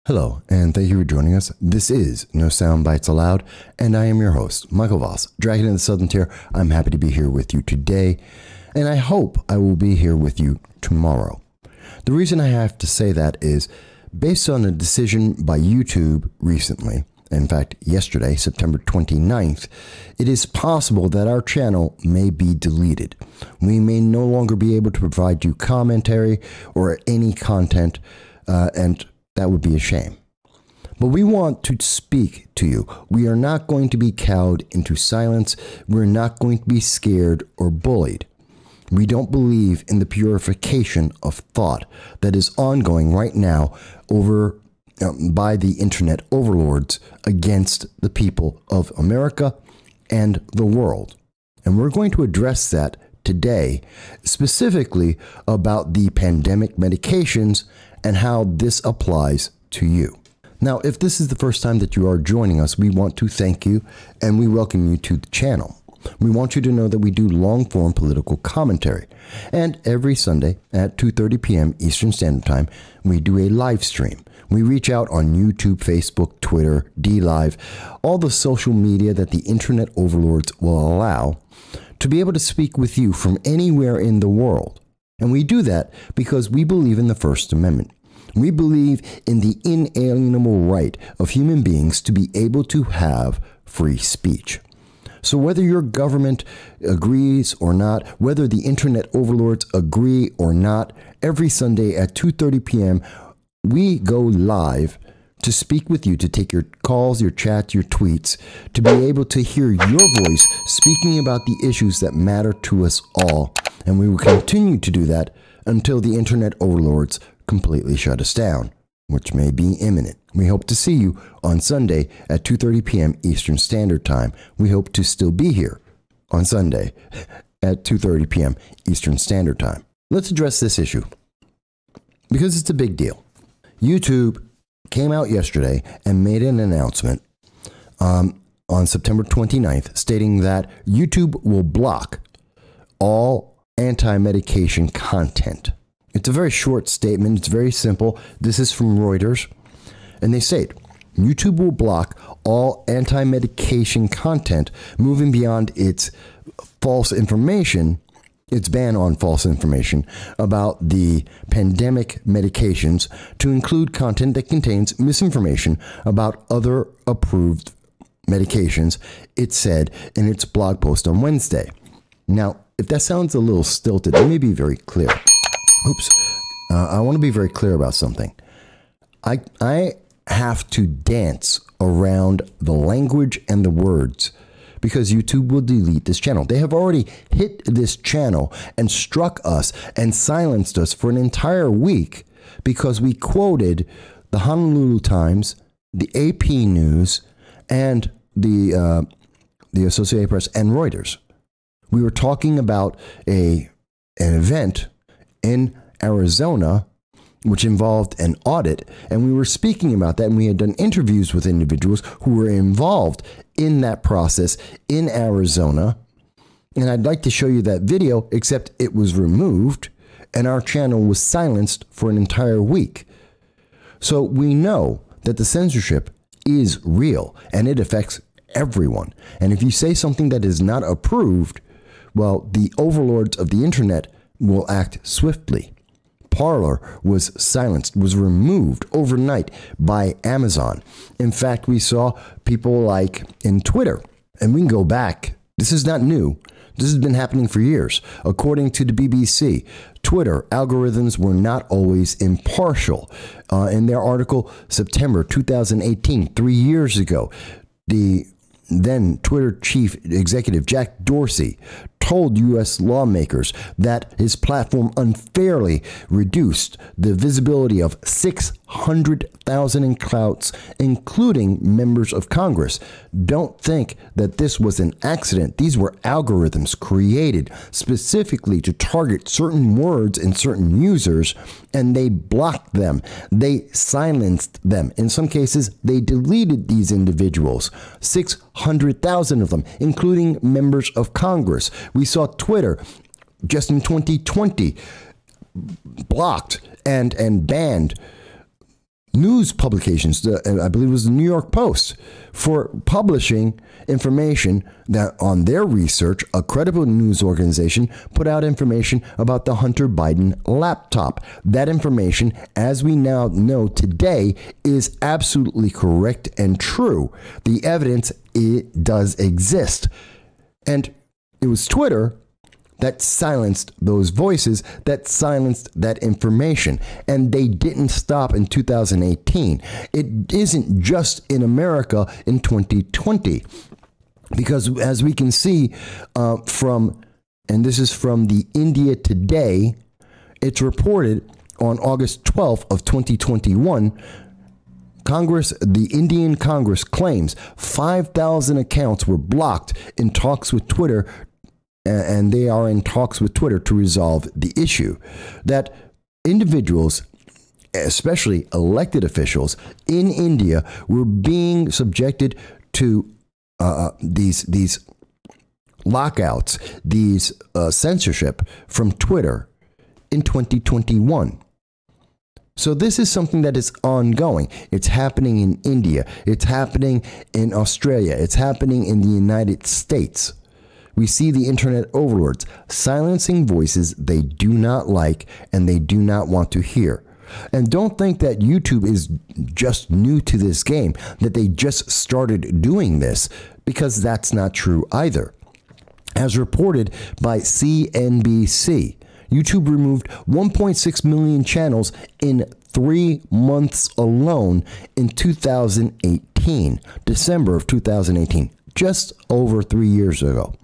Hello, and thank you for joining us. This is No Soundbites Allowed, and I am your host, Michael Voss, Dragon in the Southern Tier. I'm happy to be here with you today, and I hope I will be here with you tomorrow. The reason I have to say that is based on a decision by YouTube recently, in fact, yesterday, September 29th, it is possible that our channel may be deleted. We may no longer be able to provide you commentary or any content, and that would be a shame. But we want to speak to you. We are not going to be cowed into silence. We're not going to be scared or bullied. We don't believe in the purification of thought that is ongoing right now by the internet overlords against the people of America and the world. And we're going to address that today, specifically about the pandemic medications and how this applies to you. Now, if this is the first time that you are joining us, we want to thank you and we welcome you to the channel. We want you to know that we do long-form political commentary. And every Sunday at 2:30 p.m. Eastern Standard Time, we do a live stream. We reach out on YouTube, Facebook, Twitter, DLive, all the social media that the internet overlords will allow to be able to speak with you from anywhere in the world. And we do that because we believe in the First Amendment. We believe in the inalienable right of human beings to be able to have free speech. So whether your government agrees or not, whether the internet overlords agree or not, every Sunday at 2:30 p.m., we go live to speak with you, to take your calls, your chats, your tweets, to be able to hear your voice speaking about the issues that matter to us all. And we will continue to do that until the internet overlords completely shut us down, which may be imminent. We hope to see you on Sunday at 2:30 p.m. Eastern Standard Time. We hope to still be here on Sunday at 2:30 p.m. Eastern Standard Time. Let's address this issue because it's a big deal. YouTube came out yesterday and made an announcement on September 29th stating that YouTube will block all anti-medication content. It's a very short statement. It's very simple. This is from Reuters. And they state, YouTube will block all anti-medication content moving beyond its false information, its ban on false information about the pandemic medications to include content that contains misinformation about other approved medications, it said in its blog post on Wednesday. Now, if that sounds a little stilted, let me be very clear. I want to be very clear about something. I have to dance around the language and the words because YouTube will delete this channel. They have already hit this channel and struck us and silenced us for an entire week because we quoted the Honolulu Times, the AP News, and the Associated Press and Reuters. We were talking about an event in Arizona which involved an audit, and we were speaking about that, and we had done interviews with individuals who were involved in that process in Arizona. And I'd like to show you that video, except it was removed and our channel was silenced for an entire week. So we know that the censorship is real and it affects everyone. And if you say something that is not approved, well, the overlords of the internet will act swiftly. Parler was silenced, was removed overnight by Amazon. In fact, we saw people like in Twitter, and we can go back. This is not new. This has been happening for years. According to the BBC, Twitter algorithms were not always impartial. In their article, September 2018, 3 years ago, the then Twitter chief executive Jack Dorsey told U.S. lawmakers that his platform unfairly reduced the visibility of 600,000 accounts, including members of Congress. Don't think that this was an accident. These were algorithms created specifically to target certain words and certain users, and they blocked them. They silenced them. In some cases, they deleted these individuals, 600,000 of them, including members of Congress. We saw Twitter just in 2020 blocked and banned news publications, I believe it was the New York Post, for publishing information that on their research, a credible news organization put out information about the Hunter Biden laptop. That information, as we now know today, is absolutely correct and true. The evidence, it does exist. And it was Twitter that silenced those voices, that silenced that information. And they didn't stop in 2018. It isn't just in America in 2020. Because as we can see and this is from the India Today, it's reported on August 12th of 2021, the Indian Congress claims 5,000 accounts were blocked in talks with Twitter, and they are in talks with Twitter to resolve the issue. That individuals, especially elected officials in India, were being subjected to these lockouts, these censorship from Twitter in 2021. So this is something that is ongoing. It's happening in India. It's happening in Australia. It's happening in the United States. We see the internet overlords silencing voices they do not like and they do not want to hear. And don't think that YouTube is just new to this game, that they just started doing this, because that's not true either. As reported by CNBC, YouTube removed 1.6 million channels in 3 months alone in 2018, December of 2018, just over 3 years ago.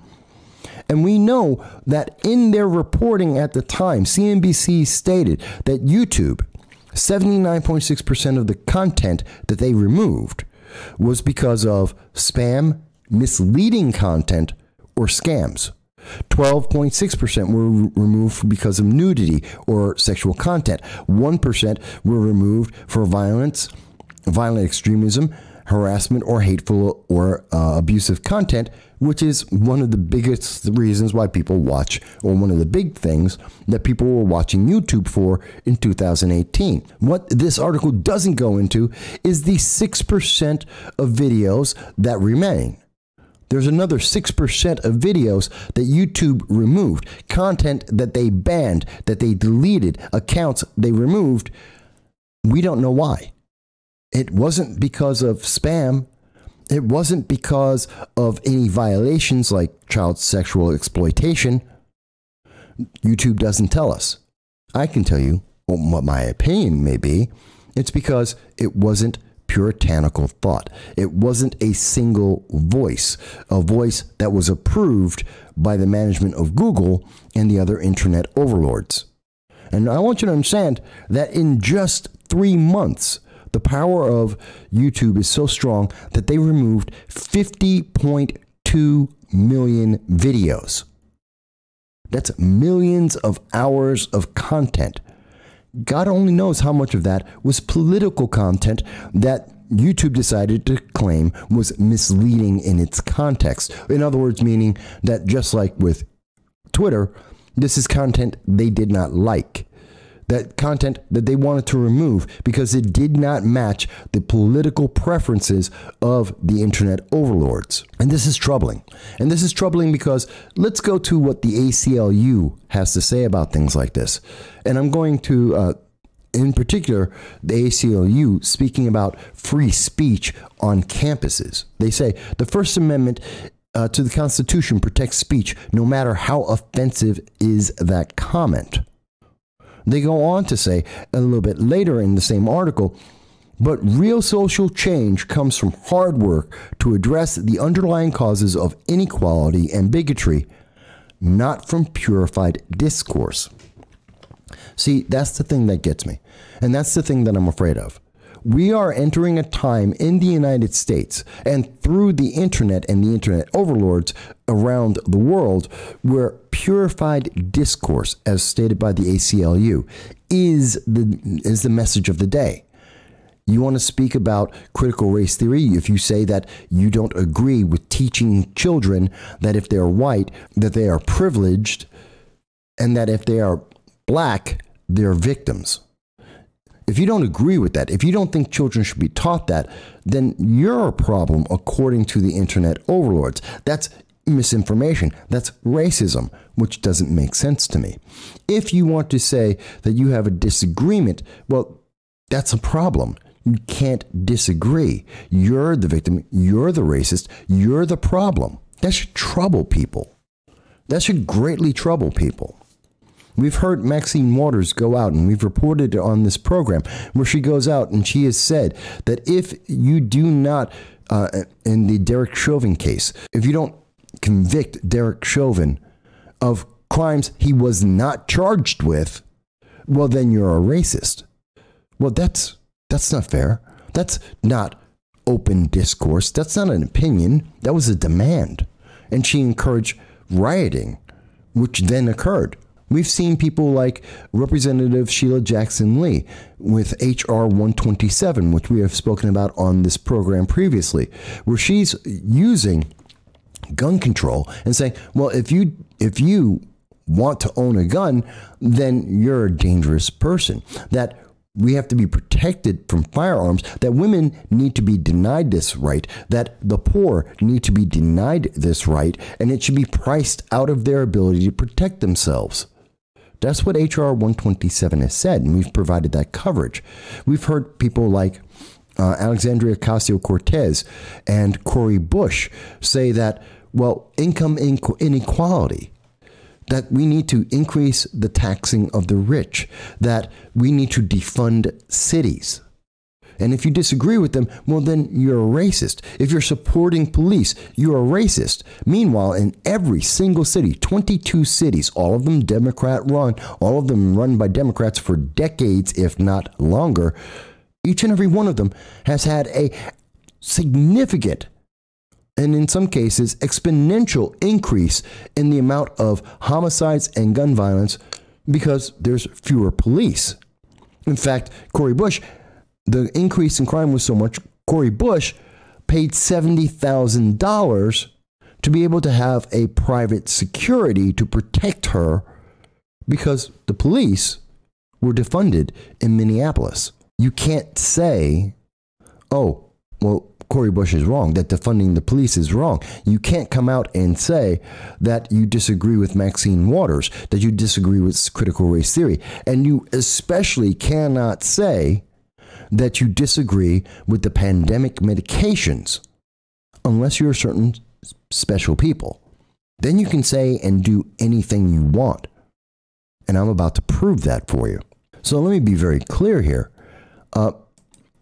And we know that in their reporting at the time, CNBC stated that YouTube, 79.6% of the content that they removed was because of spam, misleading content, or scams. 12.6% were removed because of nudity or sexual content. 1% were removed for violent extremism, harassment, or hateful or abusive content, which is one of the biggest reasons why people watch, or one of the big things that people were watching YouTube for in 2018. What this article doesn't go into is the 6% of videos that remain. There's another 6% of videos that YouTube removed, content that they banned, that they deleted, accounts they removed. We don't know why. It wasn't because of spam. It wasn't because of any violations like child sexual exploitation. YouTube doesn't tell us. I can tell you what my opinion may be. It's because it wasn't puritanical thought. It wasn't a single voice, a voice that was approved by the management of Google and the other internet overlords. And I want you to understand that in just 3 months, the power of YouTube is so strong that they removed 50.2 million videos. That's millions of hours of content. God only knows how much of that was political content that YouTube decided to claim was misleading in its context. In other words, meaning that just like with Twitter, this is content they did not like. That content that they wanted to remove because it did not match the political preferences of the internet overlords. And this is troubling. And this is troubling because let's go to what the ACLU has to say about things like this. And I'm going to, in particular, the ACLU speaking about free speech on campuses. They say the First Amendment to the Constitution protects speech no matter how offensive is that comment. They go on to say a little bit later in the same article, but real social change comes from hard work to address the underlying causes of inequality and bigotry, not from purified discourse. See, that's the thing that gets me, and that's the thing that I'm afraid of. We are entering a time in the United States and through the internet and the internet overlords around the world where purified discourse, as stated by the ACLU, is the message of the day. You want to speak about critical race theory? If you say that you don't agree with teaching children that if they're white, that they are privileged, and that if they are black, they're victims. If you don't agree with that, if you don't think children should be taught that, then you're a problem according to the internet overlords. That's misinformation. That's racism, which doesn't make sense to me. If you want to say that you have a disagreement, well, that's a problem. You can't disagree. You're the victim. You're the racist. You're the problem. That should trouble people. That should greatly trouble people. We've heard Maxine Waters go out, and we've reported on this program, where she goes out and she has said that if you do not, in the Derek Chauvin case, if you don't convict Derek Chauvin of crimes he was not charged with, well, then you're a racist. Well, that's not fair. That's not open discourse. That's not an opinion. That was a demand. And she encouraged rioting, which then occurred. We've seen people like Representative Sheila Jackson Lee with H.R. 127, which we have spoken about on this program previously, where she's using gun control and saying, well, if you want to own a gun, then you're a dangerous person. That we have to be protected from firearms, that women need to be denied this right, that the poor need to be denied this right, and it should be priced out of their ability to protect themselves. That's what H.R. 127 has said, and we've provided that coverage. We've heard people like Alexandria Ocasio-Cortez and Cori Bush say that, well, income inequality, that we need to increase the taxing of the rich, that we need to defund cities. And if you disagree with them, well, then you're a racist. If you're supporting police, you're a racist. Meanwhile, in every single city, 22 cities, all of them Democrat run, all of them run by Democrats for decades, if not longer, each and every one of them has had a significant, and in some cases, exponential increase in the amount of homicides and gun violence because there's fewer police. In fact, Cori Bush, the increase in crime was so much, Cori Bush paid $70,000 to be able to have a private security to protect her because the police were defunded in Minneapolis. You can't say, oh, well, Cori Bush is wrong, that defunding the police is wrong. You can't come out and say that you disagree with Maxine Waters, that you disagree with critical race theory. And you especially cannot say that you disagree with the pandemic medications unless you're certain special people. Then you can say and do anything you want. And I'm about to prove that for you. So let me be very clear here.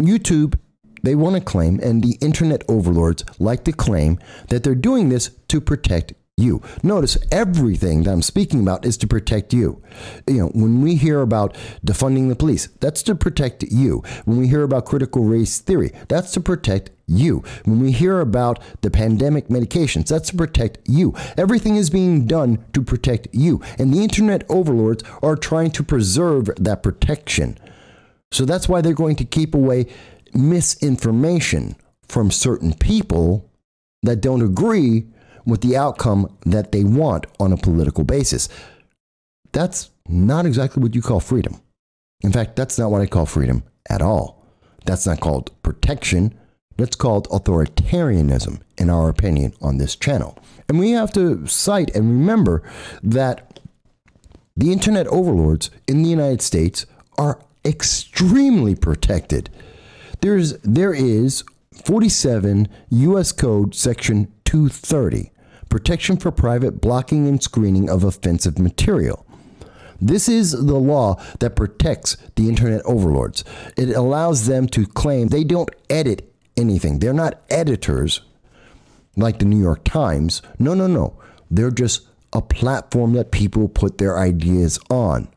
YouTube, they want to claim, and the internet overlords like to claim, that they're doing this to protect you. Notice everything that I'm speaking about is to protect you. You know, when we hear about defunding the police, that's to protect you. When we hear about critical race theory, that's to protect you. When we hear about the pandemic medications, that's to protect you. Everything is being done to protect you. And the internet overlords are trying to preserve that protection. So that's why they're going to keep away misinformation from certain people that don't agree with the outcome that they want on a political basis. That's not exactly what you call freedom. In fact, that's not what I call freedom at all. That's not called protection. That's called authoritarianism, in our opinion, on this channel. And we have to cite and remember that the internet overlords in the United States are extremely protected. There is 47 U.S. Code Section 230, protection for private blocking and screening of offensive material. This is the law that protects the internet overlords. It allows them to claim they don't edit anything. They're not editors like the New York Times. No. They're just a platform that people put their ideas on.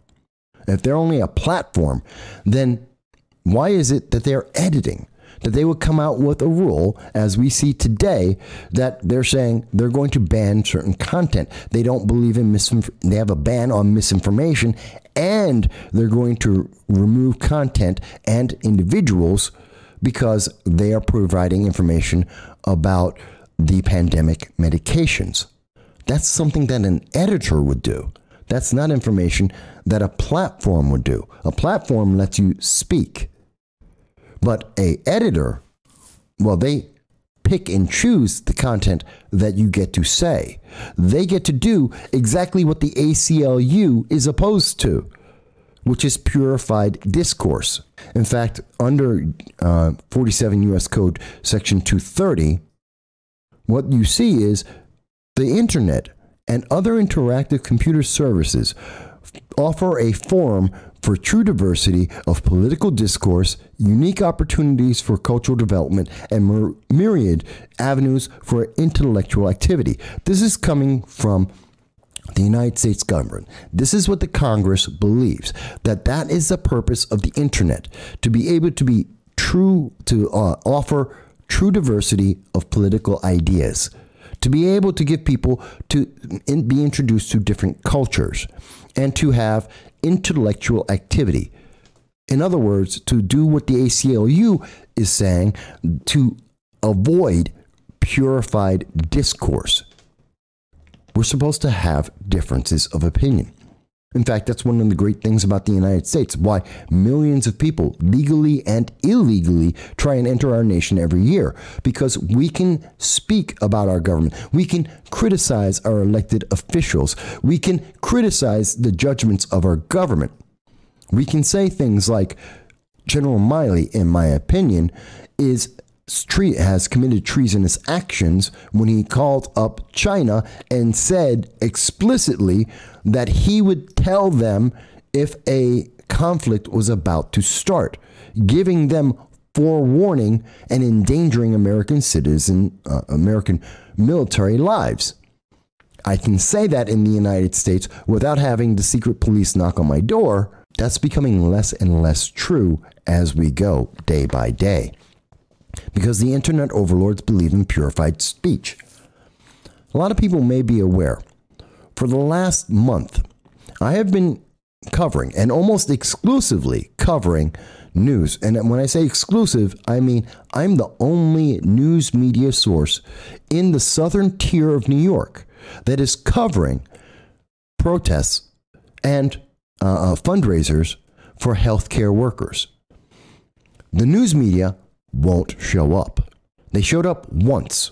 If they're only a platform, then why is it that they're editing? That they would come out with a rule, as we see today, that they're saying they're going to ban certain content. They don't believe in they have a ban on misinformation, and they're going to remove content and individuals because they are providing information about the pandemic medications. That's something that an editor would do. That's not information that a platform would do. A platform lets you speak. But a editor, well, they pick and choose the content that you get to say. They get to do exactly what the ACLU is opposed to, which is purified discourse. In fact, under 47 U.S. Code Section 230, what you see is the internet and other interactive computer services offer a forum for true diversity of political discourse, unique opportunities for cultural development, and myriad avenues for intellectual activity. This is coming from the United States government. This is what the Congress believes, that is the purpose of the internet, to be able to be true, to offer true diversity of political ideas, to be able to give people to be introduced to different cultures, and to have intellectual activity. In other words, to do what the ACLU is saying, to avoid purified discourse. We're supposed to have differences of opinion. In fact, that's one of the great things about the United States, why millions of people legally and illegally try and enter our nation every year, because we can speak about our government. We can criticize our elected officials. We can criticize the judgments of our government. We can say things like, General Miley, in my opinion, has committed treasonous actions when he called up China and said explicitly that he would tell them if a conflict was about to start, giving them forewarning and endangering American American military lives. I can say that in the United States without having the secret police knock on my door. That's becoming less and less true as we go day by day, because the internet overlords believe in purified speech. A lot of people may be aware, for the last month, I have been covering, and almost exclusively covering, news. And when I say exclusive, I mean I'm the only news media source in the southern tier of New York that is covering protests and fundraisers for healthcare workers. The news media won't show up. They showed up once,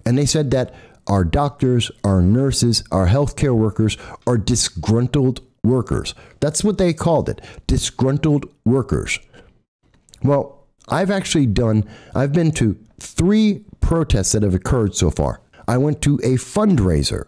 and they said that our doctors, our nurses, our healthcare workers are disgruntled workers. That's what they called it, disgruntled workers. Well, I've been to 3 protests that have occurred so far. I went to a fundraiser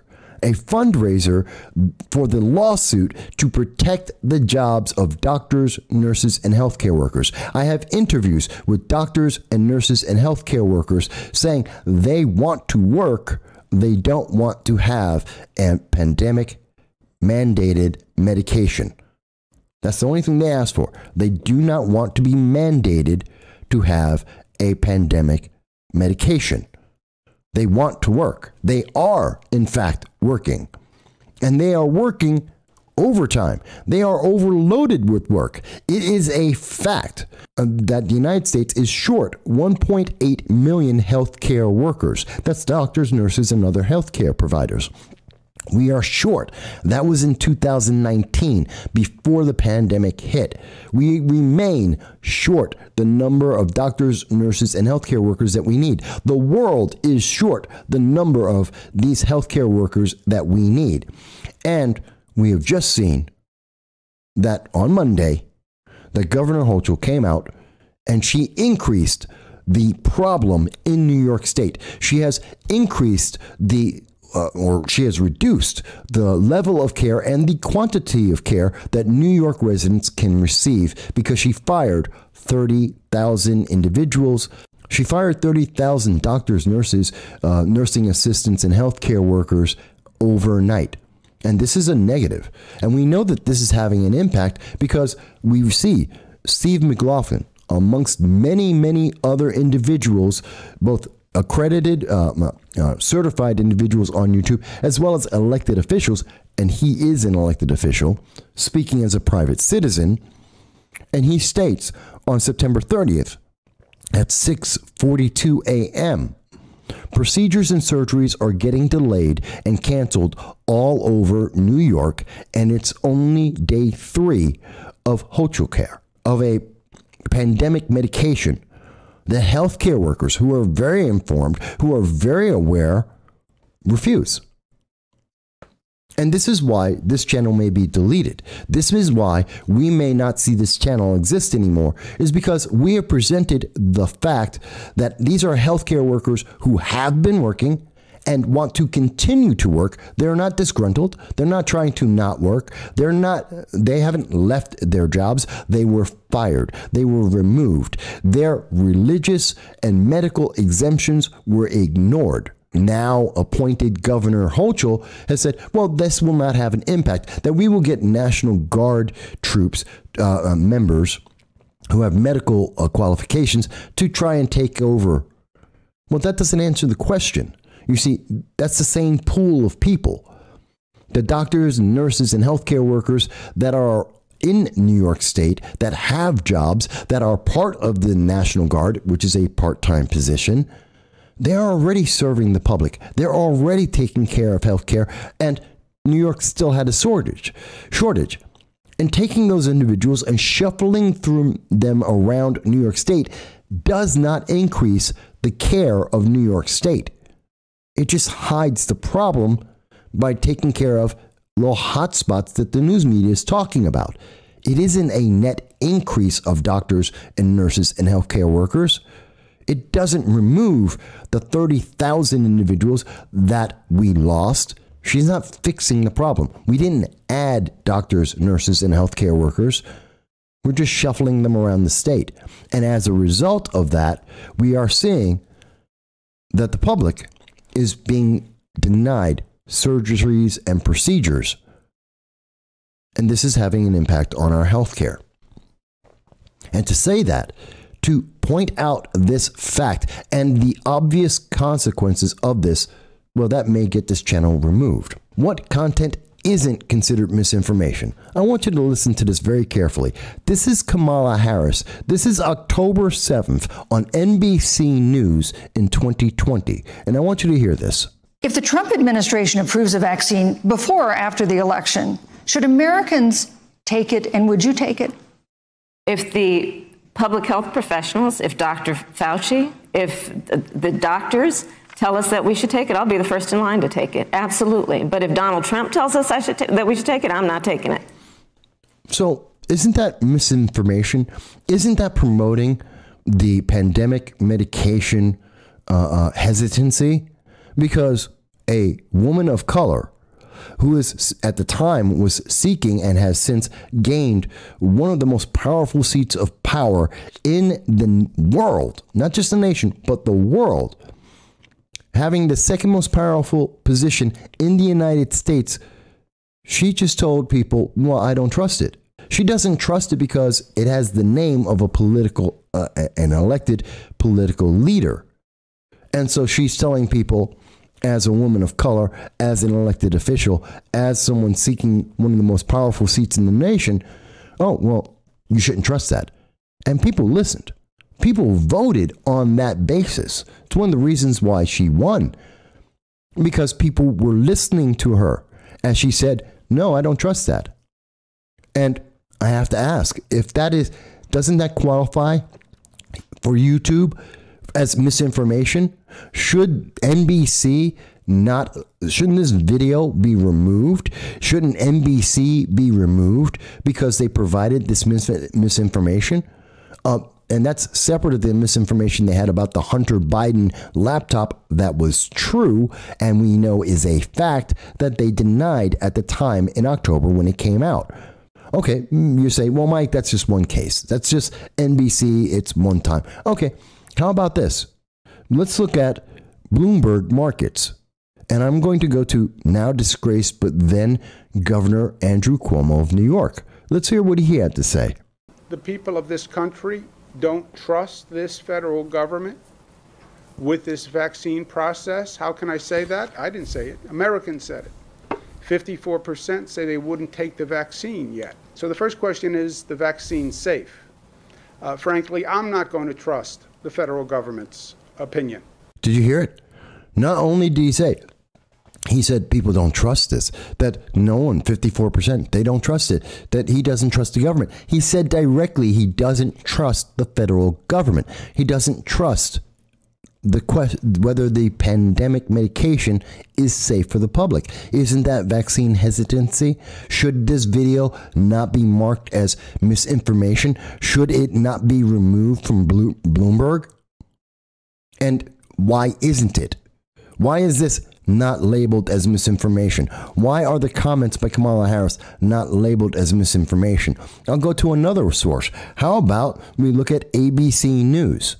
for the lawsuit to protect the jobs of doctors, nurses, and healthcare workers. I have interviews with doctors and nurses and healthcare workers saying they want to work, they don't want to have a pandemic mandated medication. That's the only thing they ask for. They do not want to be mandated to have a pandemic medication. They want to work. They are, in fact, working. And they are working overtime. They are overloaded with work. It is a fact that the United States is short 1.8 million healthcare workers. That's doctors, nurses, and other healthcare providers. We are short. That was in 2019, before the pandemic hit. We remain short the number of doctors, nurses, and healthcare workers that we need. The world is short the number of these healthcare workers that we need. And we have just seen that on Monday, that Governor Hochul came out and she increased the problem in New York State. She has increased she has reduced the level of care and the quantity of care that New York residents can receive, because she fired 30,000 individuals. She fired 30,000 doctors, nurses, nursing assistants, and healthcare workers overnight. And this is a negative. And we know that this is having an impact because we see Steve McLaughlin, amongst many, many other individuals, both accredited, certified individuals on YouTube, as well as elected officials, and he is an elected official, speaking as a private citizen, and he states on September 30th at 6:42 a.m., Procedures and surgeries are getting delayed and canceled all over New York, and it's only day 3 of hospital care, of a pandemic medication. The healthcare workers, who are very informed, who are very aware, refuse. And this is why this channel may be deleted. This is why we may not see this channel exist anymore, is because we have presented the fact that these are healthcare workers who have been working and want to continue to work. They're not disgruntled. They're not trying to not work. They haven't left their jobs. They were fired. They were removed. Their religious and medical exemptions were ignored. Now appointed Governor Hochul has said, well, this will not have an impact, that we will get National Guard troops, members who have medical qualifications to try and take over. Well, that doesn't answer the question. You see, that's the same pool of people. The doctors, nurses, and healthcare workers that are in New York State, that have jobs, that are part of the National Guard, which is a part-time position, they're already serving the public. They're already taking care of healthcare, and New York still had a shortage. And taking those individuals and shuffling through them around New York State does not increase the care of New York State. It just hides the problem by taking care of little hotspots that the news media is talking about. It isn't a net increase of doctors and nurses and healthcare workers. It doesn't remove the 30,000 individuals that we lost. She's not fixing the problem. We didn't add doctors, nurses, and healthcare workers. We're just shuffling them around the state. And as a result of that, we are seeing that the public is being denied surgeries and procedures. And this is having an impact on our healthcare. And to say that, to point out this fact and the obvious consequences of this, well, that may get this channel removed. What content isn't considered misinformation? I want you to listen to this very carefully. This is Kamala Harris. This is October 7th on NBC News in 2020. And I want you to hear this. If the Trump administration approves a vaccine before or after the election, should Americans take it, and would you take it? If the public health professionals, if Dr. Fauci, if the doctors tell us that we should take it, I'll be the first in line to take it. Absolutely. But if Donald Trump tells us that we should take it, I'm not taking it. So isn't that misinformation? Isn't that promoting the pandemic medication hesitancy? Because a woman of color who is at the time was seeking and has since gained one of the most powerful seats of power in the world, not just the nation, but the world, having the second most powerful position in the United States, she just told people, well, I don't trust it. She doesn't trust it because it has the name of a political, an elected political leader. And so she's telling people, as a woman of color, as an elected official, as someone seeking one of the most powerful seats in the nation, oh, well, you shouldn't trust that. And people listened. People voted on that basis. It's one of the reasons why she won, because people were listening to her as she said, no, I don't trust that. And I have to ask, if that is, doesn't that qualify for YouTube as misinformation? Should NBC shouldn't this video be removed? Shouldn't NBC be removed because they provided this misinformation? And that's separate of the misinformation they had about the Hunter Biden laptop that was true, and we know is a fact, that they denied at the time in October when it came out. Okay, you say, well, Mike, that's just one case. That's just NBC. It's one time. Okay, how about this? Let's look at Bloomberg markets. And I'm going to go to now disgraced, but then Governor Andrew Cuomo of New York. Let's hear what he had to say. The people of this country don't trust this federal government with this vaccine process. How can I say that? I didn't say it. Americans said it. 54% say they wouldn't take the vaccine yet. So the first question is the vaccine safe? Frankly, I'm not going to trust the federal government's opinion. Did you hear it? Not only did he said people don't trust this, that no one, 54%, they don't trust it, that he doesn't trust the government. He said directly he doesn't trust the federal government. He doesn't trust whether the pandemic medication is safe for the public. Isn't that vaccine hesitancy? Should this video not be marked as misinformation? Should it not be removed from Bloomberg? And why isn't it? Why is this not labeled as misinformation? Why are the comments by Kamala Harris not labeled as misinformation? I'll go to another source. How about we look at ABC News?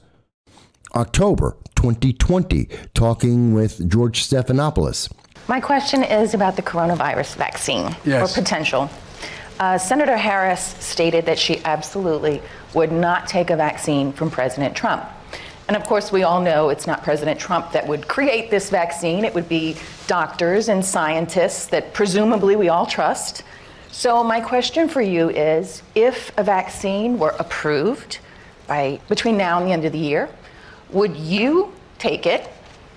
October 2020, talking with George Stephanopoulos. My question is about the coronavirus vaccine, or potential. Senator Harris stated that she absolutely would not take a vaccine from President Trump. And of course, we all know it's not President Trump that would create this vaccine. It would be doctors and scientists that presumably we all trust. So my question for you is, if a vaccine were approved between now and the end of the year, would you take it?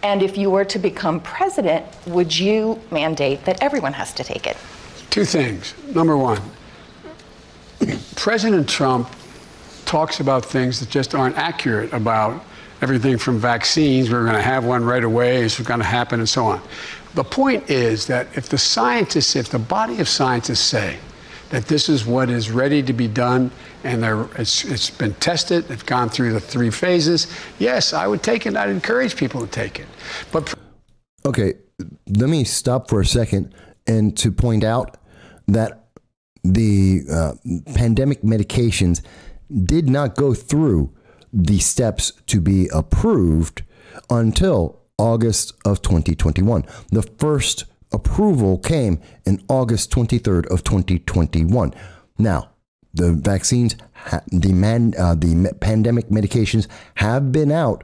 And if you were to become president, would you mandate that everyone has to take it? Two things. Number one, President Trump talks about things that just aren't accurate about everything from vaccines, we're going to have one right away, it's going to happen, and so on. The point is that if the body of scientists say that this is what is ready to be done, and it's been tested, it's gone through the 3 phases, yes, I would take it. I'd encourage people to take it. But okay, let me stop for a second and to point out that the pandemic medications did not go through the steps to be approved until August of 2021. The first approval came in August 23rd of 2021. Now, the vaccines, the pandemic medications have been out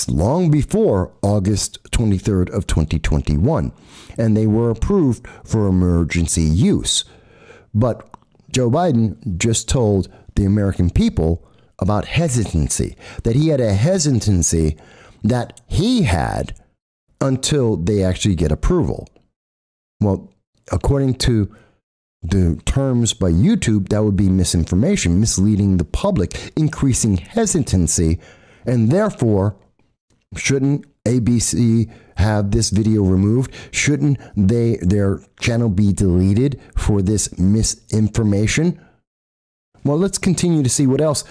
long before August 23rd of 2021, and they were approved for emergency use. But Joe Biden just told the American people about hesitancy, that he had a hesitancy that he had until they actually get approval. Well, according to the terms by YouTube, that would be misinformation, misleading the public, increasing hesitancy, and therefore, shouldn't ABC have this video removed? Shouldn't their channel be deleted for this misinformation? Well, let's continue to see what else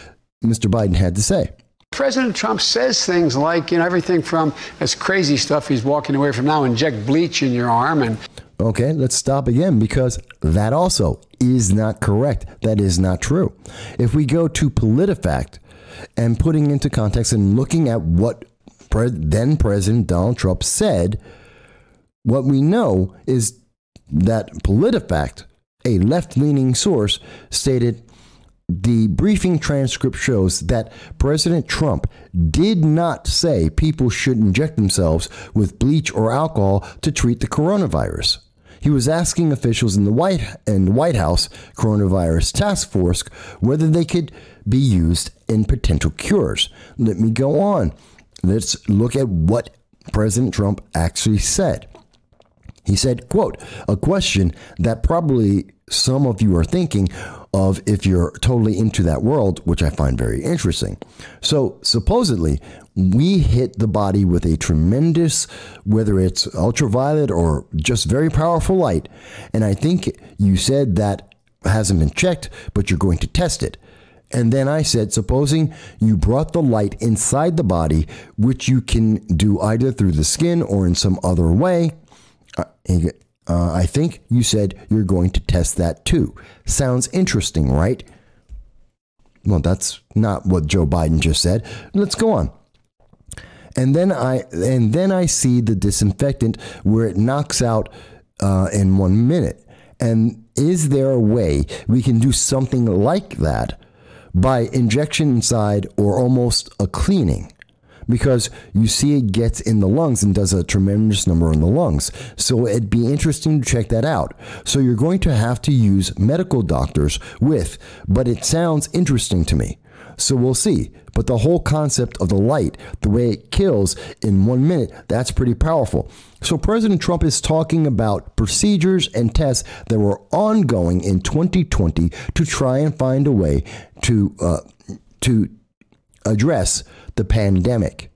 Mr. Biden had to say. President Trump says things like, everything from this crazy stuff he's walking away from now, inject bleach in your arm. And okay, let's stop again, because that also is not correct. That is not true. If we go to Politifact and putting into context and looking at what then President Donald Trump said, what we know is that Politifact, a left-leaning source, stated the briefing transcript shows that President Trump did not say people should inject themselves with bleach or alcohol to treat the coronavirus. He was asking officials in the White House coronavirus task force whether they could be used in potential cures. Let me go on. Let's look at what President Trump actually said. He said, quote, a question that probably some of you are thinking of if you're totally into that world, which I find very interesting. So supposedly we hit the body with a tremendous, whether it's ultraviolet or just very powerful light. And I think you said that hasn't been checked, but you're going to test it. And then I said, supposing you brought the light inside the body, which you can do either through the skin or in some other way, I think you said you're going to test that too. Sounds interesting, right? Well, that's not what Joe Biden just said. Let's go on. And then I see the disinfectant where it knocks out in 1 minute. And is there a way we can do something like that by injection inside or almost a cleaning? Because you see it gets in the lungs and does a tremendous number in the lungs. So it'd be interesting to check that out. So you're going to have to use medical doctors but it sounds interesting to me. So we'll see. But the whole concept of the light, the way it kills in 1 minute, that's pretty powerful. So President Trump is talking about procedures and tests that were ongoing in 2020 to try and find a way to address the pandemic.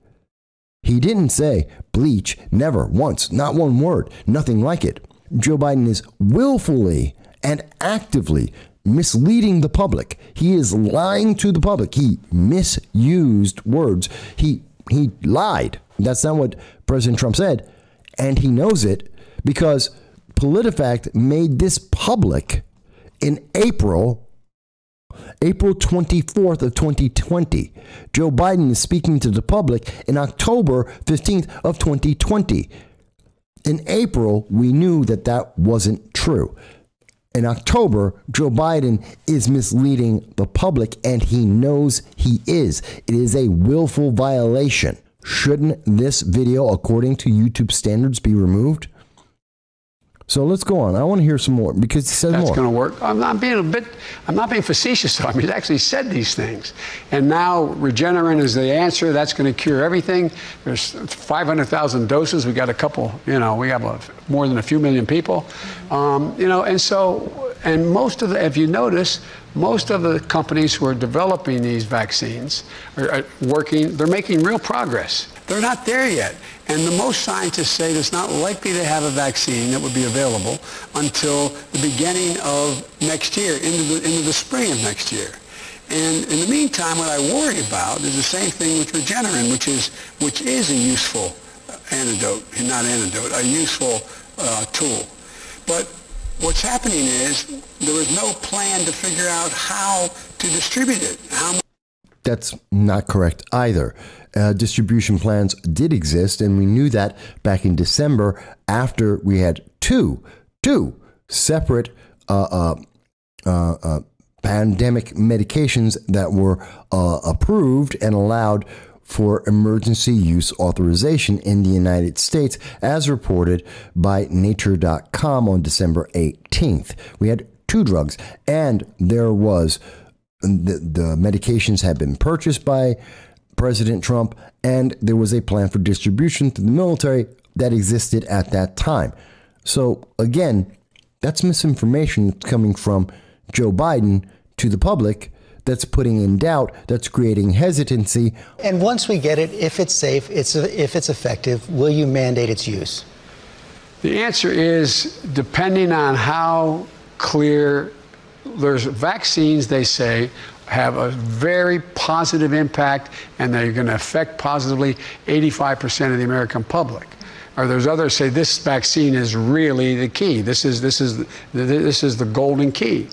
He didn't say bleach, never, once, not one word, nothing like it. Joe Biden is willfully and actively misleading the public. He is lying to the public. He misused words. He lied. That's not what President Trump said. And he knows it because Politifact made this public in April 24th of 2020. Joe Biden is speaking to the public in October 15th of 2020. In April, we knew that that wasn't true. In October, Joe Biden is misleading the public, and he knows he is. It is a willful violation. Shouldn't this video, according to YouTube standards, be removed? So let's go on. I want to hear some more because he said more. That's going to work. I'm not being facetious. I mean, he's actually said these things. And now Regeneron is the answer. That's going to cure everything. There's 500,000 doses. We got a couple, we have more than a few million people. And most of the, if you notice, most of the companies who are developing these vaccines are working, they're making real progress. They're not there yet. And the most scientists say it's not likely to have a vaccine that would be available until the beginning of next year, into the spring of next year. And in the meantime, what I worry about is the same thing with Regeneron, which is a useful a useful tool. But what's happening is there was no plan to figure out how to distribute it. That's not correct either. Distribution plans did exist, and we knew that back in December after we had two separate pandemic medications that were approved and allowed for emergency use authorization in the United States, as reported by Nature.com on December 18th. We had two drugs, and there was the medications had been purchased by President Trump, and there was a plan for distribution to the military that existed at that time. So again, that's misinformation coming from Joe Biden to the public. That's putting in doubt, that's creating hesitancy. And once we get it, if it's safe, if it's effective, will you mandate its use? The answer is depending on how clear. There's vaccines, they say, have a very positive impact, and they're going to affect positively 85% of the American public. Or there's others say this vaccine is really the key. This is the golden key.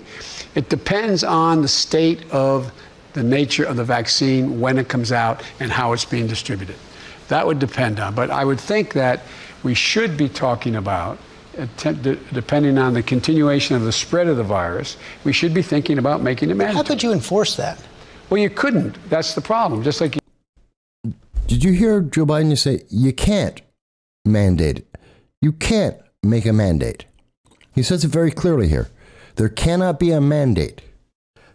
It depends on the state of the nature of the vaccine, when it comes out, and how it's being distributed. That would depend on. But I would think that we should be talking about, depending on the continuation of the spread of the virus, we should be thinking about making it mandatory. How could you enforce that? Well, you couldn't. That's the problem. Just like Did you hear Joe Biden say you can't mandate it? You can't make a mandate. He says it very clearly here. There cannot be a mandate.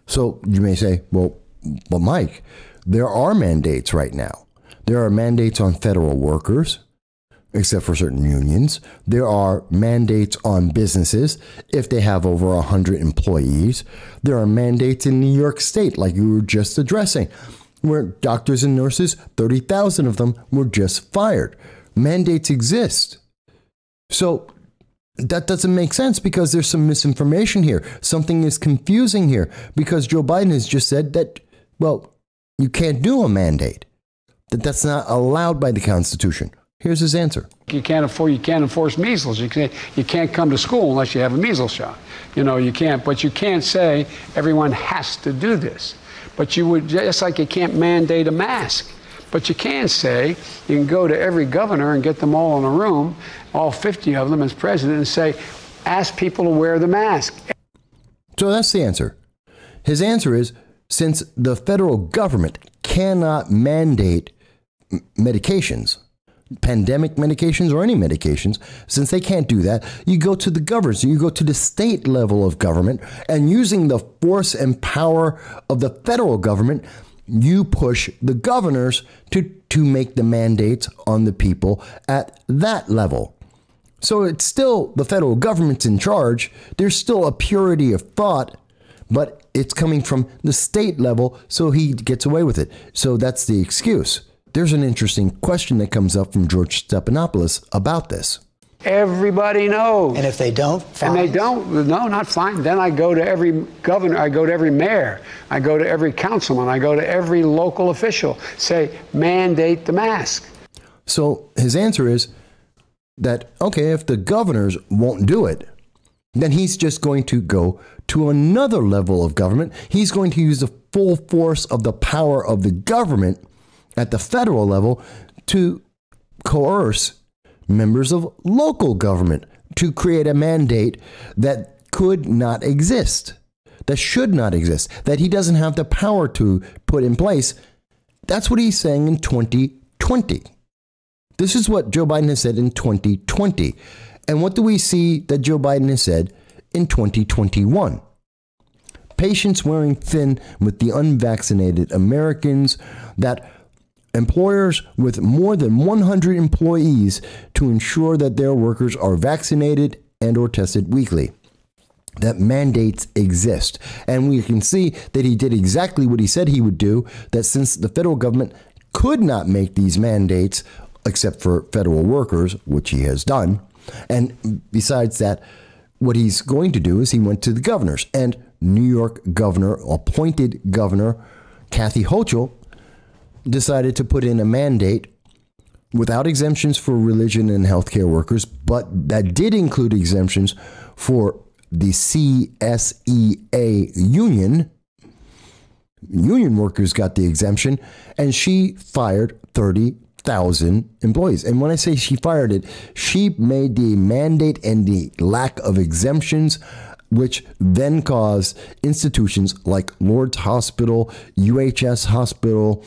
So you may say, well, but Mike, there are mandates right now. There are mandates on federal workers, except for certain unions. There are mandates on businesses if they have over 100 employees. There are mandates in New York State, like you were just addressing, where doctors and nurses, 30,000 of them, were just fired. Mandates exist. So that doesn't make sense because there's some misinformation here. Something is confusing here because Joe Biden has just said that, well, you can't do a mandate, that's not allowed by the Constitution. Here's his answer. You can't enforce measles. You can't come to school unless you have a measles shot. You can't, but you can't say everyone has to do this. But you would, just like you can't mandate a mask. But you can say, you can go to every governor and get them all in a room, all 50 of them as president, and say, ask people to wear the mask. So that's the answer. His answer is, since the federal government cannot mandate medications, pandemic medications or any medications, since they can't do that, you go to the governors, you go to the state level of government, and using the force and power of the federal government, you push the governors to make the mandates on the people at that level. So it's still the federal government's in charge. There's still a purity of thought, but it's coming from the state level, so he gets away with it. So that's the excuse. There's an interesting question that comes up from George Stephanopoulos about this. Everybody knows. And if they don't, fine. And they don't, no, not fine. Then I go to every governor, I go to every mayor, I go to every councilman, I go to every local official, say, mandate the mask. So his answer is that, okay, if the governors won't do it, then he's just going to go to another level of government. He's going to use the full force of the power of the government at the federal level to coerce members of local government to create a mandate that could not exist, that should not exist, that he doesn't have the power to put in place. That's what he's saying in 2020. This is what Joe Biden has said in 2020. And what do we see that Joe Biden has said in 2021? Patience wearing thin with the unvaccinated Americans, that employers with more than 100 employees to ensure that their workers are vaccinated and or tested weekly. That mandates exist. And we can see that he did exactly what he said he would do, that since the federal government could not make these mandates except for federal workers, which he has done. And besides that, what he's going to do is he went to the governors, and New York governor, appointed governor, Kathy Hochul, decided to put in a mandate without exemptions for religion and healthcare workers, but that did include exemptions for the CSEA union. Union workers got the exemption, and she fired 30,000 employees. And when I say she fired it, she made the mandate and the lack of exemptions, which then caused institutions like Lourdes Hospital, UHS Hospital,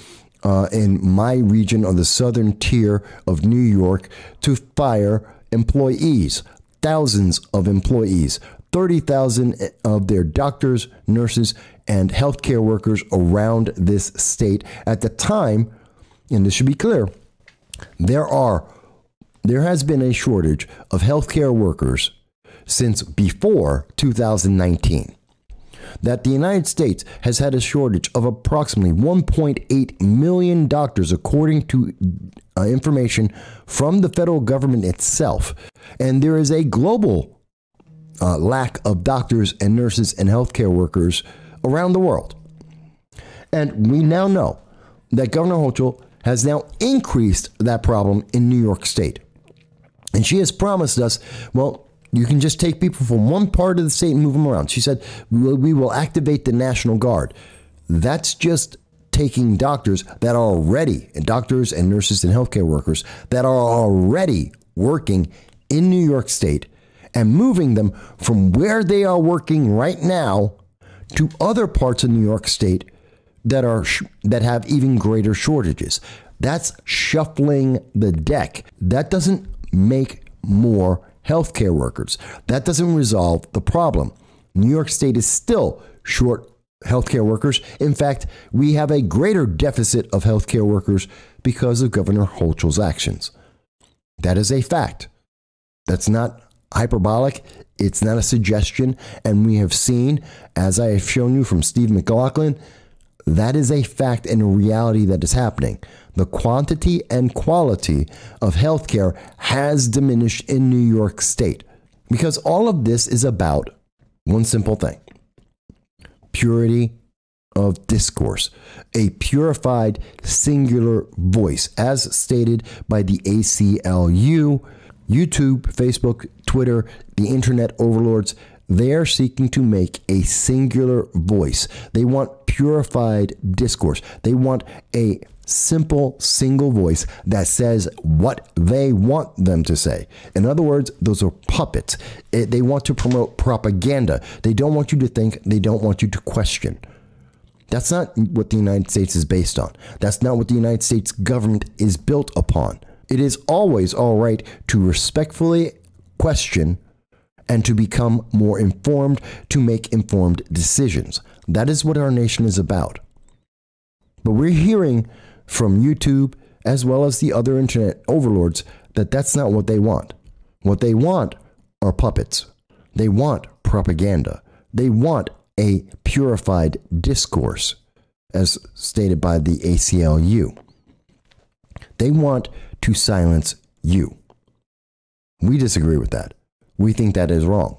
in my region of the southern tier of New York to fire employees, thousands of employees, 30,000 of their doctors, nurses, and healthcare workers around this state. At the time, and this should be clear, there has been a shortage of healthcare workers since before 2019. That the United States has had a shortage of approximately 1.8 million doctors, according to information from the federal government itself. And there is a global lack of doctors and nurses and healthcare workers around the world. And we now know that Governor Hochul has now increased that problem in New York State. And she has promised us, well, you can just take people from one part of the state and move them around. She said, we will activate the National Guard. That's just taking doctors that are already, doctors and nurses and healthcare workers that are already working in New York State and moving them from where they are working right now to other parts of New York State that have even greater shortages. That's shuffling the deck. That doesn't make more healthcare workers. That doesn't resolve the problem. New York State is still short healthcare workers. In fact, we have a greater deficit of healthcare workers because of Governor Hochul's actions. That is a fact. That's not hyperbolic. It's not a suggestion. And we have seen, as I have shown you from Steve McLaughlin, that is a fact and a reality that is happening. The quantity and quality of healthcare has diminished in New York State because all of this is about one simple thing: purity of discourse, a purified singular voice, as stated by the ACLU, YouTube, Facebook, Twitter, the internet overlords. They are seeking to make a singular voice. They want purified discourse. They want a simple single voice that says what they want them to say. In other words, those are puppets. They want to promote propaganda. They don't want you to think. They don't want you to question. That's not what the United States is based on. That's not what the United States government is built upon. It is always all right to respectfully question and to become more informed, to make informed decisions. That is what our nation is about. But we're hearing from YouTube as well as the other internet overlords that that's not what they want. What they want are puppets. They want propaganda. They want a purified discourse, as stated by the ACLU. They want to silence you. We disagree with that. We think that is wrong.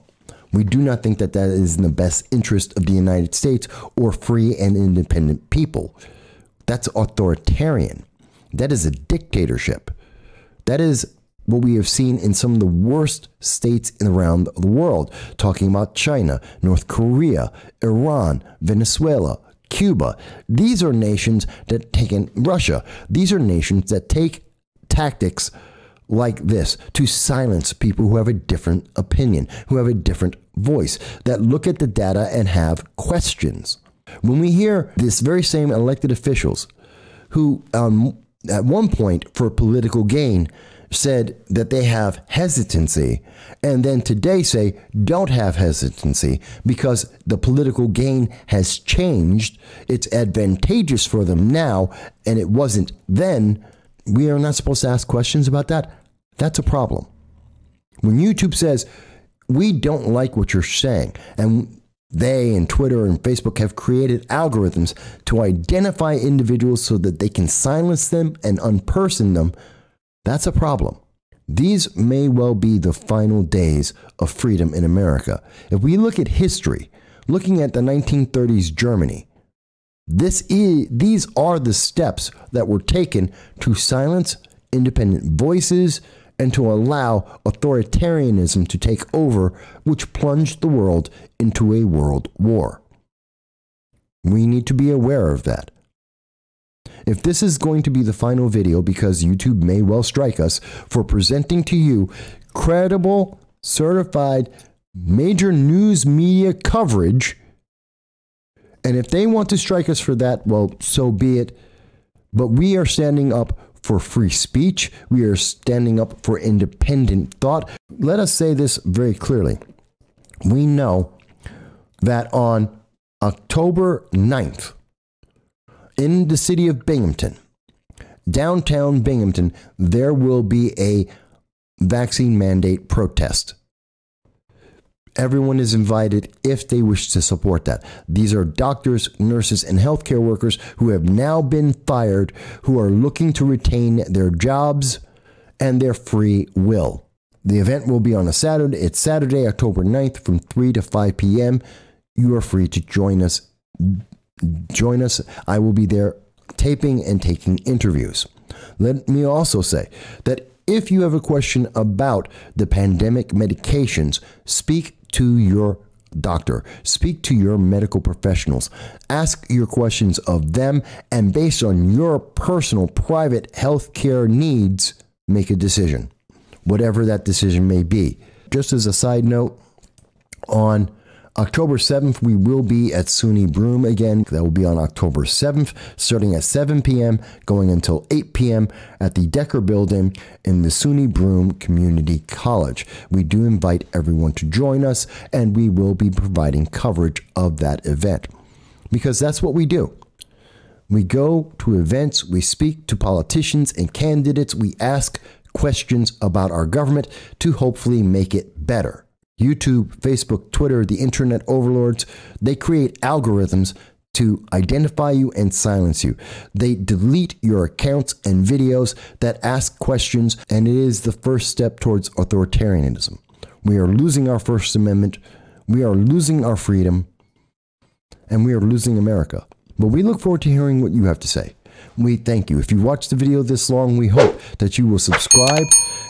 We do not think that that is in the best interest of the United States or free and independent people. That's authoritarian. That is a dictatorship. That is what we have seen in some of the worst states around the world, talking about China, North Korea, Iran, Venezuela, Cuba. These are nations that take in Russia. These are nations that take tactics like this to silence people who have a different opinion, who have a different voice, that look at the data and have questions. When we hear this very same elected officials who at one point for political gain said that they have hesitancy, and then today say don't have hesitancy because the political gain has changed. It's advantageous for them now, and it wasn't then. We are not supposed to ask questions about that. That's a problem. When YouTube says, we don't like what you're saying, and they and Twitter and Facebook have created algorithms to identify individuals so that they can silence them and unperson them, that's a problem. These may well be the final days of freedom in America. If we look at history, looking at the 1930s Germany, these are the steps that were taken to silence independent voices and to allow authoritarianism to take over, which plunged the world into a world war. We need to be aware of that. If this is going to be the final video, because YouTube may well strike us for presenting to you credible, certified, major news media coverage, and if they want to strike us for that, well, so be it. But we are standing up for free speech. We are standing up for independent thought. Let us say this very clearly. We know that on October 9th, in the city of Binghamton, downtown Binghamton, there will be a vaccine mandate protest. Everyone is invited if they wish to support that. These are doctors, nurses, and healthcare workers who have now been fired, who are looking to retain their jobs and their free will. The event will be on a Saturday. It's Saturday, October 9th from 3 to 5 p.m. You are free to join us. Join us. I will be there taping and taking interviews. Let me also say that if you have a question about the pandemic medications, speak to your doctor. Speak to your medical professionals. Ask your questions of them, and based on your personal private health care needs, make a decision, whatever that decision may be. Just as a side note, on October 7th, we will be at SUNY Broome again. That will be on October 7th, starting at 7 p.m., going until 8 p.m. at the Decker Building in the SUNY Broome Community College. We do invite everyone to join us, and we will be providing coverage of that event, because that's what we do. We go to events, we speak to politicians and candidates, we ask questions about our government to hopefully make it better. YouTube, Facebook, Twitter, the internet overlords, they create algorithms to identify you and silence you. They delete your accounts and videos that ask questions, and it is the first step towards authoritarianism. We are losing our First Amendment, we are losing our freedom, and we are losing America. But we look forward to hearing what you have to say. We thank you. If you watched the video this long, we hope that you will subscribe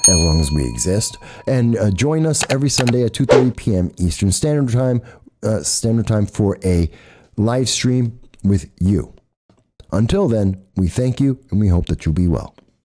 as long as we exist, and join us every Sunday at 2:30 p.m. Eastern Standard Time for a live stream with you. Until then, we thank you and we hope that you'll be well.